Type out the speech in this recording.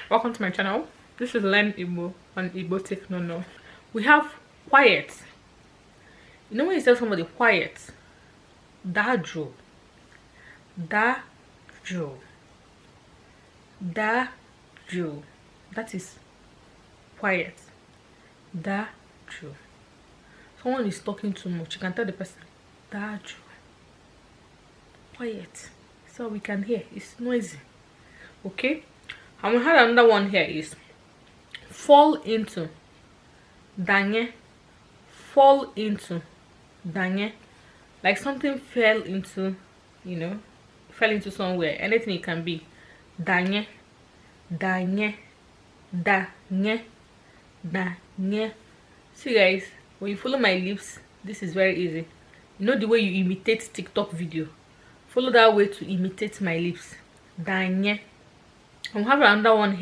Welcome to my channel. This is Learn Igbo on Igbo Techno No. We have quiet. You know when you tell somebody quiet, dajo, dajo, dajo. That is quiet. Dajo. Someone is talking too much. You can tell the person dajo. Quiet. So we can hear. It's noisy. Okay? And we had another one here is fall into. Danye. Fall into. Danye. Like something fell into, fell into somewhere. Anything it can be. Danye. Danye. Danye. Danye. See guys, when you follow my lips, this is very easy. You know the way you imitate TikTok video? Follow that way to imitate my lips. Danye. And we have another one here.